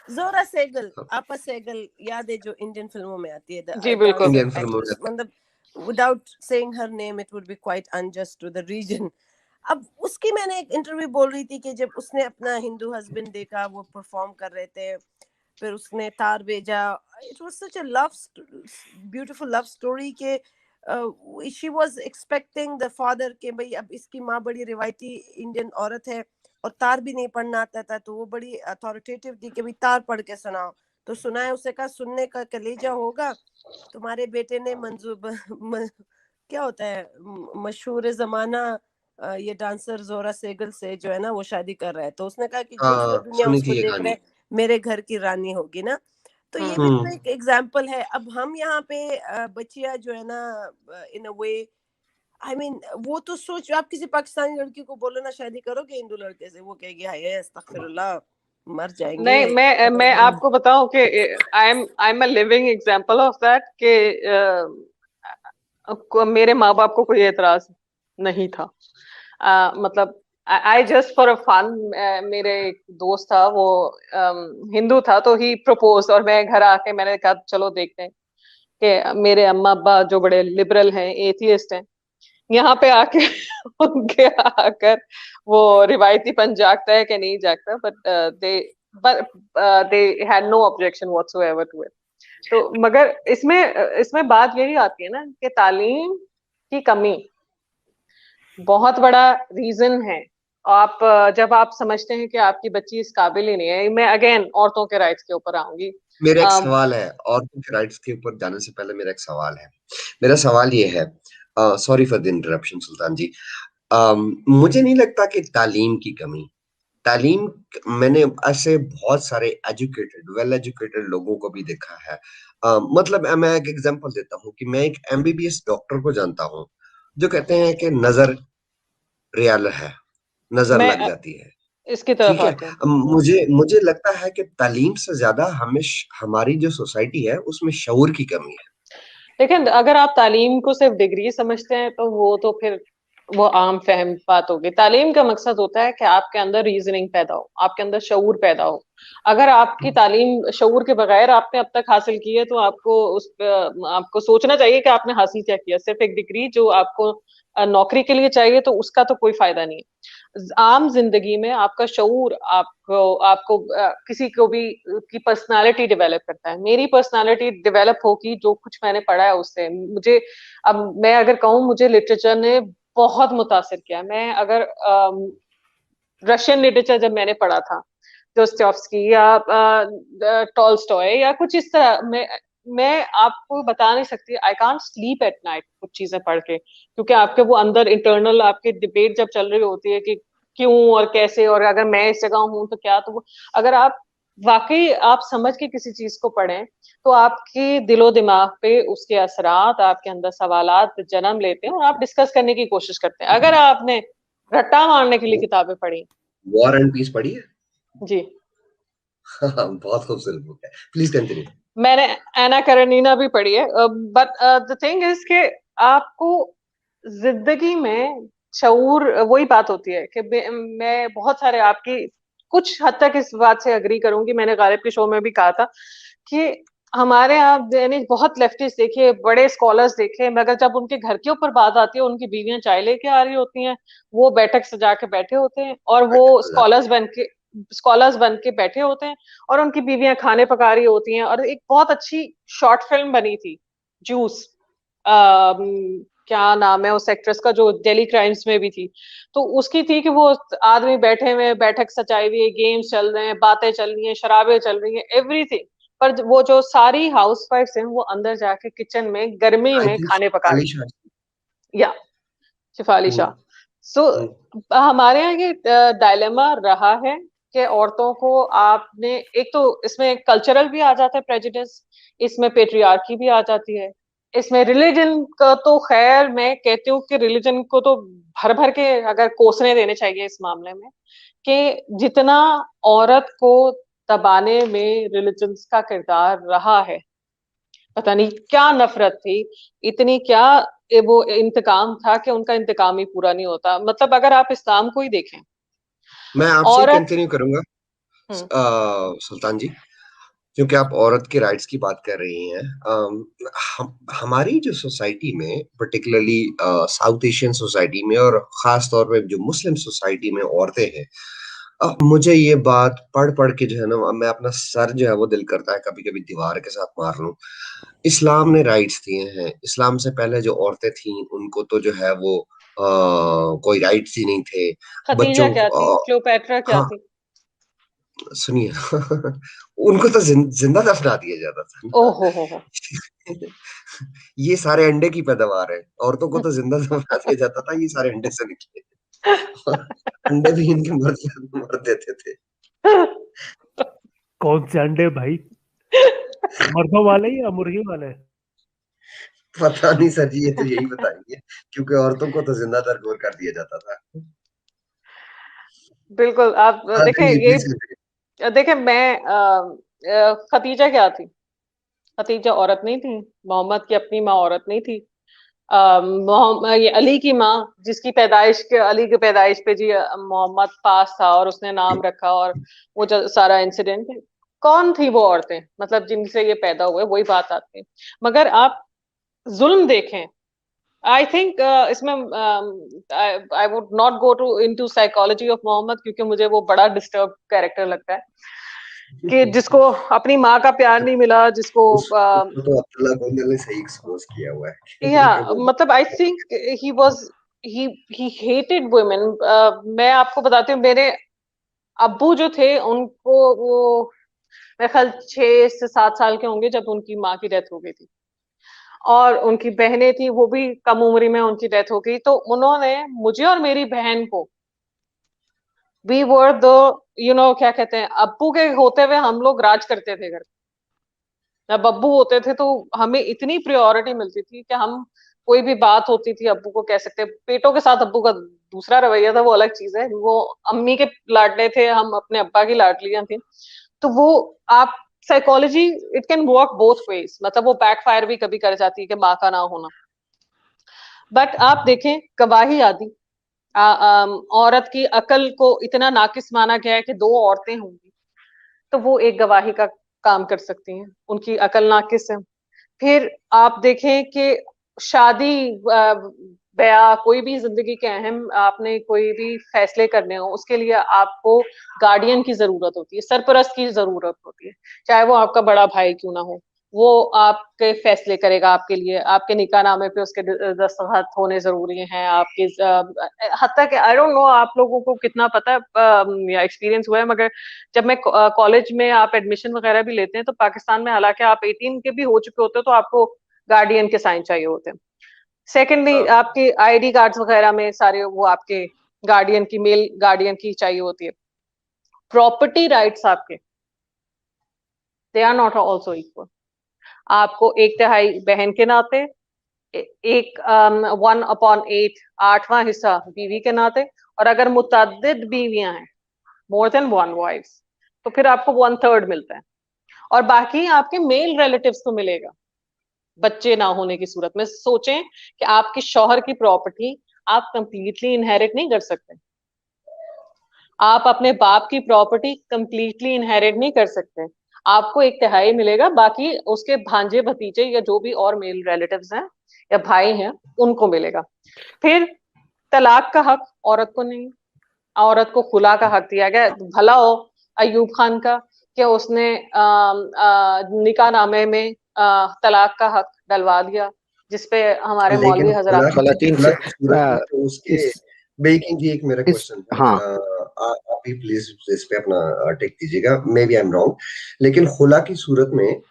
जोरा सहगल, आपा सहगल याद है जो इंडियन फिल्मों में आती है, जी बिल्कुल इंडियन फिल्मों में मतलब without saying her name it would be quite unjust to the region. अब उसकी मैंने एक इंटरव्यू बोल रही थी कि जब उसने अपना हिंदू हस्बैंड देखा, वो परफॉर्म कर रहे थे, फिर उसने तार भेजा, it was such a beautiful love story के she was expecting the father के भाई अब इसकी माँ बड़ी रिवायती इंडियन औरत है और तार भी नहीं पढ़ना आता था, तो वो बड़ी अथॉरिटेटिव थी कि भाई तार पढ़ के सुनाओ, तो सुनाए, उसे कहा सुनने का कलेजा होगा, तुम्हारे बेटे ने क्या होता है मशहूर जमाना ये डांसर जोरा सहगल से जो है ना वो शादी कर रहा है, तो उसने कहा कि जो दुनिया उसको देख रहे मेरे घर की रानी होगी ना, तो ये भी तो एक एग्जाम्पल है। अब हम यहाँ पे बच्चियां जो है ना इन अ वे आई मीन वो तो सोच, आप किसी पाकिस्तानी लड़की को बोलो ना शादी करोगे हिंदू लड़के से, वो कहेगी हाय अस्तगफिरुल्लाह मर जाएंगे। नहीं, मैं आपको बताऊं कि I am a living example of that कि मेरे माँ बाप को कोई एतराज नहीं था। मतलब I just for a fun, मेरे एक दोस्त था वो हिंदू था, तो ही प्रपोज, और मैं घर आके मैंने कहा चलो देखते हैं कि मेरे अम्मा अब्बा जो बड़े लिबरल हैं, एथियस्ट हैं, यहाँ पे आके उनके आकर वो रिवायतीपन जागता है कि नहीं जागता, they had no objection whatsoever to it. तो मगर इसमें बात यही आती है ना कि तालीम की कमी बहुत बड़ा रीजन है। आप जब आप समझते हैं कि आपकी बच्ची इस काबिल ही नहीं है, मैं अगेन औरतों के राइट्स के ऊपर आऊंगी। मेरा एक सवाल है, औरतों के राइट्स के ऊपर जाने से पहले मेरा एक सवाल है। मेरा सवाल ये है, सॉरी फॉर द इंटरप्शन सुल्तान जी, मुझे नहीं लगता कि तालीम की कमी, तालीम, मैंने ऐसे बहुत सारे एजुकेटेड वेल एजुकेटेड लोगों को भी देखा है। मतलब मैं एक एग्जांपल देता हूँ कि मैं एक एमबीबीएस डॉक्टर को जानता हूँ जो कहते हैं कि नजर रियल है, नजर लग जाती है, इसकी तरफ ठीक है। आते हैं। मुझे लगता है कि तालीम से ज्यादा हमें हमारी जो सोसाइटी है उसमें शऊर की कमी है। लेकिन अगर आप तालीम को सिर्फ डिग्री समझते हैं तो वो तो फिर वो आम फहम बात होगी। तालीम का मकसद होता है कि आपके अंदर रीजनिंग पैदा हो, आपके अंदर शऊर पैदा हो। अगर आपकी तालीम शऊर के बगैर आपने अब तक हासिल की है तो आपको सोचना चाहिए कि आपने हासिल क्या किया। सिर्फ एक डिग्री जो आपको नौकरी के लिए चाहिए तो उसका तो कोई फायदा नहीं है। आम जिंदगी में आपका शऊर आपको आपको किसी को भी की पर्सनालिटी डेवलप करता है। मेरी पर्सनालिटी डेवलप होगी जो कुछ मैंने पढ़ा है उससे। मुझे अब मैं अगर कहूँ, मुझे लिटरेचर ने बहुत मुतासिर किया। मैं अगर रशियन लिटरेचर जब मैंने पढ़ा था, दोस्तोयेव्स्की या टॉल्स्टॉय या कुछ इस तरह, मैं आपको बता नहीं सकती, I can't sleep at night कुछ चीजें पढ़ के, क्योंकि आपके वो अंदर इंटरनल आपकी डिबेट जब चल रही होती है कि क्यों और कैसे, और अगर मैं इस जगह हूं तो क्या। तो अगर आप वाकई आप समझ के किसी चीज को पढ़ें तो आपके दिलो दिमाग पे उसके असरात, आपके अंदर सवालात जन्म लेते हैं और आप डिस्कस करने की कोशिश करते हैं। अगर आपने रट्टा मारने के लिए किताबें पढ़ी, वॉर एंड पीस पढ़ी है जी, बहुत खूबसूरत बुक है, प्लीज कंटिन्यू। मैंने एना करेनिना भी पढ़ी है, बट द थिंग इज कि आपको जिंदगी में शऊर, वही बात होती है कि मैं बहुत सारे आपकी कुछ हद तक इस बात से अग्री करूंगी। मैंने गालिब के शो में भी कहा था कि हमारे यहाँ मैंने बहुत लेफ्टिस्ट देखे, बड़े स्कॉलर्स देखे, मगर जब उनके घर के ऊपर बात आती है, उनकी बीवियां चाय लेके आ रही होती हैं, वो बैठक सजा के बैठे होते हैं और वो स्कॉलर्स बन के बैठे होते हैं, और उनकी बीवियां खाने पका रही होती हैं। और एक बहुत अच्छी शॉर्ट फिल्म बनी थी जूस, क्या नाम है उस एक्ट्रेस का जो डेली क्राइम्स में भी थी, तो उसकी थी कि वो आदमी बैठे हुए, बैठक सजाई हुई है, गेम्स चल रहे हैं, बातें चल रही हैं, शराबें चल रही हैं, एवरीथिंग, पर वो जो सारी हाउस वाइफ्स हैं वो अंदर जाके किचन में गर्मी में खाने पका रही हैं, या शिफाली शाह। सो हमारे यहाँ ये डायलेमा रहा है कि औरतों को आपने, एक तो इसमें कल्चरल भी आ जाता है प्रेजुडिस, इसमें पेट्रियार्की भी आ जाती है, इसमें रिलीजन का तो खैर मैं कहती हूँ कि रिलीजन को तो भर भर के अगर कोसने देने चाहिए इस मामले में, कि जितना औरत को दबाने में रिलीजन का किरदार रहा है, पता नहीं क्या नफरत थी, इतनी क्या वो इंतकाम था कि उनका इंतकाम ही पूरा नहीं होता। मतलब अगर आप इस्लाम को ही देखें, मैं आपसे ही औरत। कंटिन्यू करूंगा हम्म। सुल्तान जी, क्योंकि आप औरत के राइट्स की बात कर रही हैं। हमारी जो सोसाइटी में, पर्टिकुलरली साउथ एशियन सोसाइटी में और खास तौर पे जो मुस्लिम सोसाइटी में औरतें हैं, मुझे ये बात पढ़ पढ़ के जो है ना, मैं अपना सर जो है वो दिल करता है कभी कभी दीवार के साथ मार लूं। इस्लाम ने राइट्स दिए हैं। इस्लाम से पहले जो औरतें थीं उनको तो जो है वो कोई राइट्स ही नहीं थे। खतीजा बच्चों क्या थी, को क्लियोपेट्रा क्या हाँ, थी? सुनिए उनको तो जिंदा दफना दिया जाता था ना। ओहो हो। ये सारे अंडे की पैदावार है, औरतों को तो जिंदा दफना दिया जाता था, ये सारे अंडे से निकले। और अंडे भी इनके मर देते थे। कौन से अंडे भाई, मर्दों वाले या मुर्गी वाले? पता नहीं सर जी, ये तो यही बताएंगे, क्योंकि औरतों को तो जिंदा दरगोर कर दिया जाता था। बिल्कुल। आप हाँ, देखें कहिए ये, प्लीज कहिए। देखें मैं खतीजा क्या थी? खतीजा औरत नहीं थी, मोहम्मद की अपनी माँ औरत नहीं थी। मोहम्मद, ये अली की माँ, जिसकी पैदाइश के, अली की पैदाइश पे जी मोहम्मद पास था और उसने नाम रखा, और वो जो सारा इंसिडेंट है, कौन थी वो औरतें, मतलब जिनसे ये पैदा हुए, वही बात आती है। मगर आप जुल्म देखें, आई थिंक इसमें I would not go to into psychology of Muhammad, क्योंकि मुझे वो बड़ा डिस्टर्ब कैरेक्टर लगता है, कि जिसको अपनी माँ का प्यार नहीं मिला, जिसको उसको तो अब्दुल्ला गोंदल ने सही एक्सपोज किया हुआ है या कि वो मतलब I think he was he he hated women. मैं आपको बताती हूँ, मेरे अब्बू जो थे उनको वो, मेरे ख्याल 6 से 7 साल के होंगे जब उनकी माँ की डेथ हो गई थी, और उनकी बहनें थी, वो भी कम उम्र में उनकी डेथ हो गई। तो उन्होंने मुझे और मेरी बहन को, वी वर द, क्या कहते हैं, अब्बू के होते हुए हम लोग राज करते थे घर। जब अब्बू होते थे तो हमें इतनी प्रायोरिटी मिलती थी कि हम, कोई भी बात होती थी अब्बू को कह सकते। पेटों के साथ अब्बू का दूसरा रवैया था, वो अलग चीज है, वो अम्मी के लाडले थे, हम अपने अब्बा की लाडलियां थी। तो वो, आप psychology, it can work both ways, मतलब वो बैकफायर भी कभी कर जाती है कि माँ का ना होना। बट आप देखें, गवाही आदि, औरत की अकल को इतना नाकिस माना गया है कि 2 औरतें होंगी तो वो एक गवाही का काम कर सकती हैं, उनकी अकल नाकिस है। फिर आप देखें कि शादी, ब्याह, कोई भी जिंदगी के अहम आपने कोई भी फैसले करने हो, उसके लिए आपको गार्डियन की जरूरत होती है, सरपरस्त की जरूरत होती है, चाहे वो आपका बड़ा भाई क्यों ना हो। वो आपके फैसले करेगा आपके लिए, आपके निकाहनामे पे उसके दस्तखत होने जरूरी हैं, आपके हत्ता कि आई डोंट नो आप लोगों को कितना पता है या एक्सपीरियंस हुआ है, मगर जब मैं कॉलेज में आप एडमिशन वगैरह भी लेते हैं तो पाकिस्तान में, हालांकि आप 18 के भी हो चुके होते हो, तो आपको गार्डियन के साइन चाहिए होते हैं। सेकेंडली, हाँ, आपके आईडी कार्ड्स वगैरह में सारे वो आपके गार्डियन की, मेल गार्डियन की चाहिए होती है। प्रॉपर्टी राइट्स आपके, they are not also equal. आपको 1/3 बहन के नाते, एक 1/8, 8वां हिस्सा बीवी के नाते, और अगर मुतअद्दिद बीवियां हैं, मोर देन 1 वाइफ्स, तो फिर आपको 1/3 मिलता है। और बाकी आपके मेल रिलेटिव्स को मिलेगा, बच्चे ना होने की सूरत में। सोचें कि आपके शौहर की प्रॉपर्टी आप कंप्लीटली इनहेरिट नहीं कर सकते, आप अपने बाप की प्रॉपर्टी कंप्लीटली इनहेरिट नहीं कर सकते। आपको 1/3 मिलेगा, बाकी उसके भांजे भतीजे या जो भी और मेल रिलेटिव्स हैं या भाई हैं उनको मिलेगा। फिर तलाक का हक औरत को नहीं, औरत को खुला का हक दिया गया। भला हो अयूब खान का कि उसने निकाहनामे में तलाक का हक डलवा दिया, जिसपे हमारे लेकिन मौलवी हजरात। फलातीन खुला से की सूरत में तो उसके इस बेकिंग जी, एक मेरा इस क्वेश्चन है। हाँ, आप भी प्लीज इस पे अपना टेक दीजिएगा, maybe I am wrong, लेकिन खुला की सूरत में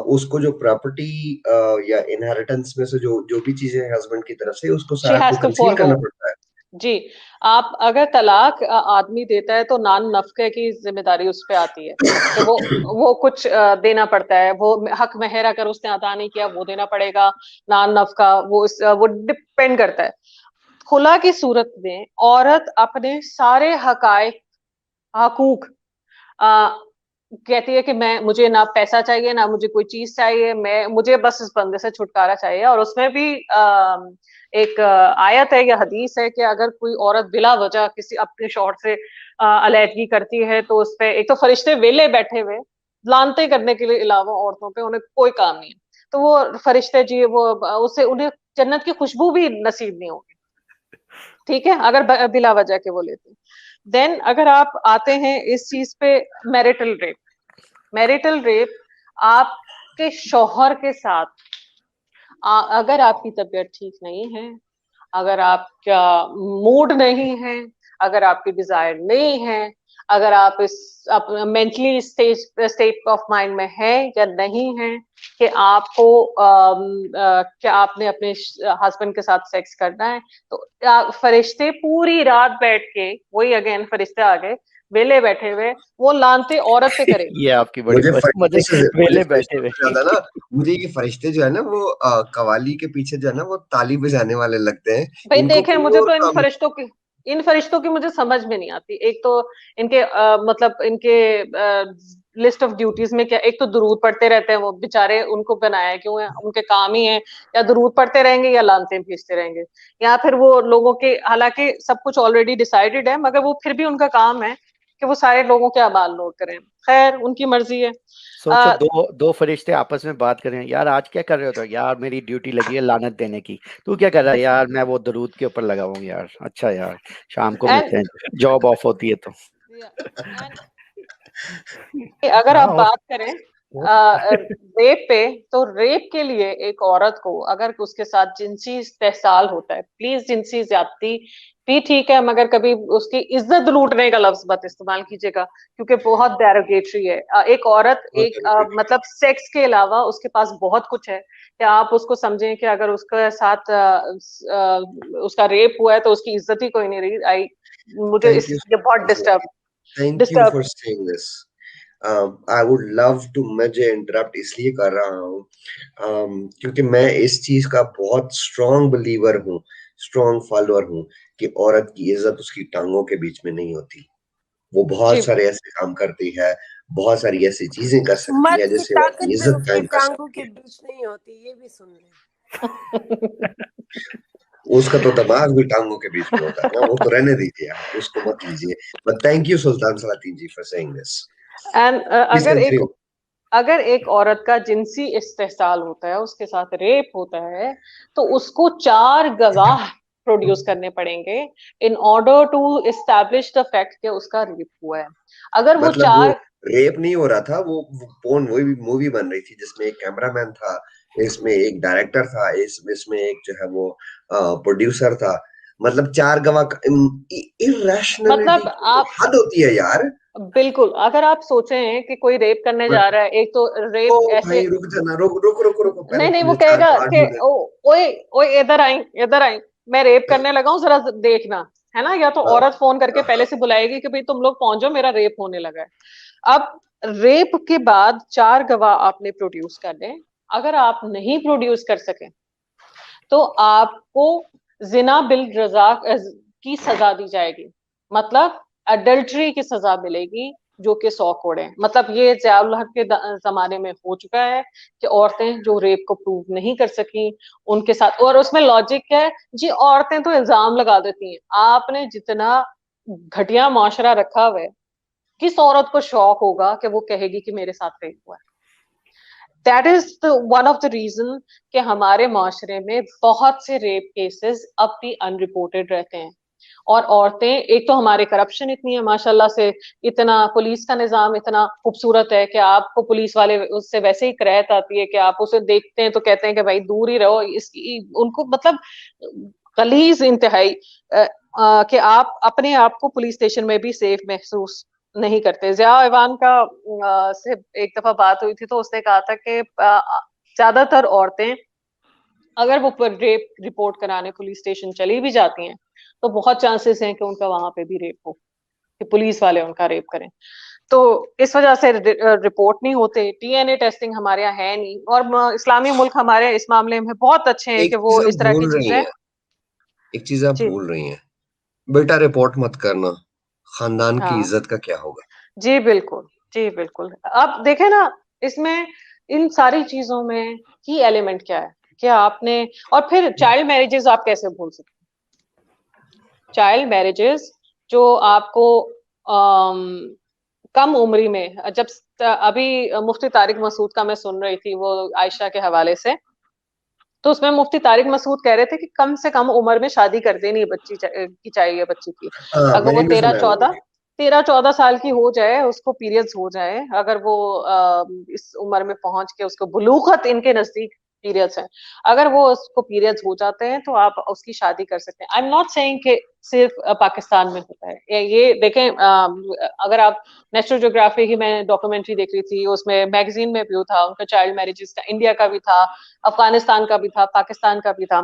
उसको जो प्रॉपर्टी या इनहेरिटेंस में से जो जो भी चीजें हस्बैंड की तरफ से, उसको शी सारा को हैज टू कंसील फॉरगो। करना पड़ता है। जी, आप अगर तलाक आदमी देता है तो नान नफके की जिम्मेदारी उस पे आती है कि वो कुछ देना पड़ता है, वो हक महर अगर उसने अदा नहीं किया वो देना पड़ेगा, नान नफका वो डिपेंड करता है। खुला की सूरत में औरत अपने सारे हकायक, हकूक कहती है कि मुझे ना पैसा चाहिए ना मुझे कोई चीज चाहिए, मुझे बस इस बंदे से छुटकारा चाहिए। और उसमें भी एक आयत है या हदीस है कि अगर कोई औरत बिला वजह किसी अपने शौहर से अलैदगी करती है तो उस पे एक तो फरिश्ते वेले बैठे हुए लानते करने के लिए अलावा औरतों पे उन्हें कोई काम नहीं है, तो वो फरिश्ते जी वो उसे उन्हें जन्नत की खुशबू भी नसीब नहीं होगी, ठीक है, अगर बिला वजह के वो लेते। देन अगर आप आते हैं इस चीज पे, मैरिटल रेप। मैरिटल रेप आपके शौहर के साथ अगर आपकी तबीयत ठीक नहीं है, अगर आपका मूड नहीं है, अगर आपकी डिजायर नहीं है, अगर आप इस मेंटली स्टेट ऑफ माइंड में है या नहीं है कि आपको क्या आपने अपने हस्बैंड के साथ सेक्स करना है, तो फरिश्ते पूरी रात बैठ के, वही अगेन फरिश्ते आ गए वेले बैठे हुए, वो लानते औरत पे करेंगे। ये आपकी बड़ी मुझे फरिश्ते से वेले बैठे हुए ज्यादा ना, मुझे ये फरिश्ते जो है ना वो कवाली के पीछे जो है ना वो ताली बजाने वाले लगते हैं। भाई इनको देखें, कोई मुझे और तो काम इन फरिश्तों की मुझे समझ में नहीं आती। एक तो इनके मतलब इनके लिस्ट ऑफ ड्यूटीज में क्या, एक तो दुरूद पढ़ते रहते हैं वो बेचारे, उनको बनाया क्यों है, उनके काम ही है या दुरूद पढ़ते रहेंगे या लानते भेजते रहेंगे, या फिर वो लोगों के, हालांकि सब कुछ ऑलरेडी डिसाइडेड है मगर वो फिर भी उनका काम है कि वो सारे लोगों के अमाल नोट करें। खैर उनकी मर्जी है। सोचो दो फरिश्ते आपस में बात कर रहे हैं, यार आज क्या कर रहे हो? तो यार मेरी ड्यूटी लगी है लानत देने की। तू क्या कर रहा है? यार मैं वो दरूद के ऊपर लगा हूँ यार। अच्छा यार शाम को मिलते एंड हैं, जॉब ऑफ होती है तो। अगर हाँ आप और बात करें वो- रेप पे, तो रेप के लिए एक औरत को अगर उसके साथ जिनसी इस्तेहसाल होता है, प्लीज जिनसी ज्यादती भी ठीक है मगर कभी उसकी इज्जत लूटने का लफ्ज मत इस्तेमाल कीजिएगा क्योंकि बहुत डेरोगेटरी है। एक औरत बहुत एक irritating मतलब सेक्स के अलावा उसके पास बहुत कुछ है, या आप उसको समझें कि अगर उसके साथ उसका रेप हुआ है तो उसकी इज्जत ही कोई नहीं रही। मुझे Thank इस you ये बहुत so much. Thank you disturb for saying this. I would love to, मैं जो इंटरप्ट इसलिए कर रहा हूँ क्योंकि मैं इस चीज का बहुत स्ट्रॉन्ग बिलीवर हूँ, स्ट्रॉन्ग फॉलोअर हूँ कि औरत की इज्जत उसकी टांगों के बीच में नहीं होती। वो बहुत जी। सारे ऐसे काम करती है, बहुत सारी ऐसी चीजें कर सकती है मर्द की जिससे वो ताकत अपनी भी इज्जत उसकी कायम कर टांगों सकती के है। बीच नहीं होती, ये भी सुन ले। उसका तो दिमाग भी टांगों के बीच में होता है ना, वो तो रहने दीजिए, आप उसको मत लीजिए। But thank you Sultan Salatin ji for saying this. And please continue. अगर एक औरत का जिनसी इस्तेहसाल होता है, उसके साथ रेप होता है, तो उसको 4 गवाह प्रोड्यूस करने पड़ेंगे in order to establish the fact कि उसका रेप हुआ है। अगर वो मतलब वो 4 रेप नहीं हो रहा था, वो पोर्न वही मूवी बन रही थी जिसमें एक कैमरामैन था, इसमें एक डायरेक्टर था, इसमें एक जो है वो प्रोड्यूसर था। मतलब 4 गवाह, इरेशनलिटी मतलब की आप हद होती है यार। बिल्कुल, अगर आप सोचें कि कोई रेप करने बट जा रहा है, एक तो ओ रेप ऐसे, भाई रुक जाना, रुक रुक रुक रुक, पहले नहीं नहीं, वो मुझे 4 कहेगा गवाह कि ढूंढने। ओ, ओए ओए इधर आई इधर आई, मैं रेप करने लगा हूँ जरा देखना, है ना। या तो हाँ, औरत फोन करके हाँ, हाँ। पहले से बुलाएगी कि भाई तुम लोग पहुंच जाओ, मेरा रेप होने लगा है। अब रेप के बाद 4 गवाह आपने प्रोड्यूस कर दें। अगर आप नहीं प्रोड्यूस कर सके तो आपको जिना बिल रजा की सजा दी जाएगी, मतलब अडल्ट्री की सजा मिलेगी जो कि 100 कोड़े। मतलब ये ज़ियाउल हक के जमाने में हो चुका है कि औरतें जो रेप को प्रूव नहीं कर सकी उनके साथ, और उसमें लॉजिक क्या है जी, औरतें तो इल्जाम लगा देती हैं। आपने जितना घटिया माशरा रखा हुआ है, किस औरत को शौक होगा कि वो कहेगी कि मेरे साथ रेप हुआ है। That is the one of the reason कि हमारे माशरे में बहुत से रेप केसेस अब भी अनरिपोर्टेड रहते हैं। और औरतें, एक तो हमारे करप्शन इतनी है माशाल्लाह से, इतना पुलिस का निजाम इतना खूबसूरत है कि आपको पुलिस वाले उससे वैसे ही करैत आती है कि आप उसे देखते हैं तो कहते हैं कि भाई दूर ही रहो इसकी, उनको मतलब गलीज इंतहाई कि आप अपने आप को पुलिस स्टेशन में भी सेफ महसूस नहीं करते। जिया ऐवान का से एक दफा बात हुई थी तो उसने कहा था कि ज्यादातर औरतें अगर वो रेप रिपोर्ट कराने पुलिस स्टेशन चली भी जाती हैं तो बहुत चांसेस हैं कि उनका वहां पे भी रेप हो, कि पुलिस वाले उनका रेप करें। तो इस वजह से रिपोर्ट नहीं होते। डीएनए टेस्टिंग हमारे यहाँ है नहीं, और इस्लामी मुल्क हमारे इस मामले में बहुत अच्छे हैं एक कि चीज वो आप इस तरह की भूल रही चीजें। हैं, एक चीज आप जी भूल रही हैं, बेटा रिपोर्ट मत करना, खानदान की हाँ, इज्जत का क्या होगा। जी बिल्कुल, जी बिल्कुल। आप देखें ना, इसमें इन सारी चीजों में की एलिमेंट क्या है? क्या आपने, और फिर चाइल्ड मैरिजेस आप कैसे भूल सकते हैं? चाइल्ड मैरिजेस जो आपको कम उम्री में, जब अभी मुफ्ती तारिक मसूद का मैं सुन रही थी वो आयशा के हवाले से, तो उसमें मुफ्ती तारिक मसूद कह रहे थे कि कम से कम उम्र में शादी कर देनी है बच्ची की चाहिए, बच्ची की। हाँ, अगर वो मैंने भी सुना है वो। 13-14 साल की हो जाए, उसको पीरियड्स हो जाए, अगर वो इस उम्र में पहुंच के उसको बुलूगत, इनके नजदीक पीरियड्स हैं, अगर वो उसको पीरियड्स हो जाते हैं तो आप उसकी शादी कर सकते हैं। आई एम नॉट सेइंग कि सिर्फ पाकिस्तान में होता है ये देखें, अगर आप नेशनल ज्योग्राफी की, मैं डॉक्यूमेंट्री देख रही थी, उसमें मैगजीन में भी था उनका चाइल्ड मैरिजेस का, इंडिया का भी था, अफगानिस्तान का भी था, पाकिस्तान का भी था।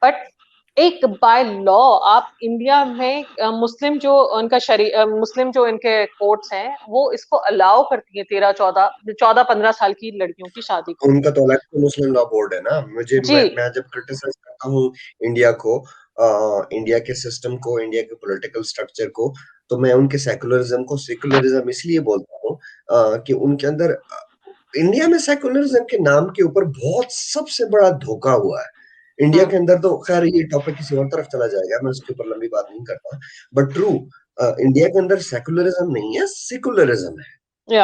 बट एक बाय लॉ आप इंडिया में मुस्लिम जो उनका मुस्लिम जो इनके कोर्ट्स हैं वो इसको अलाउ करती है 13-14 14-15 साल की लड़कियों की शादी को। उनका तो अलग से मुस्लिम लॉ बोर्ड है ना। जी मैं जब क्रिटिसाइज करता हूँ इंडिया को, इंडिया के सिस्टम को, इंडिया के पॉलिटिकल स्ट्रक्चर को, तो मैं उनके सेकुलरिज्म को सेकुलरिज्म इसलिए बोलता हूँ कि उनके अंदर, इंडिया में सेकुलरिज्म के नाम के ऊपर बहुत सबसे बड़ा धोखा हुआ है। इंडिया के अंदर तो खैर ये टॉपिक किसी और तरफ चला जाएगा, मैं उसके ऊपर लंबी बात नहीं करता, बट ट्रू, इंडिया के अंदर सेकुलरिज्म नहीं है, सेकुलरिज्म है। या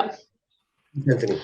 एंथनी।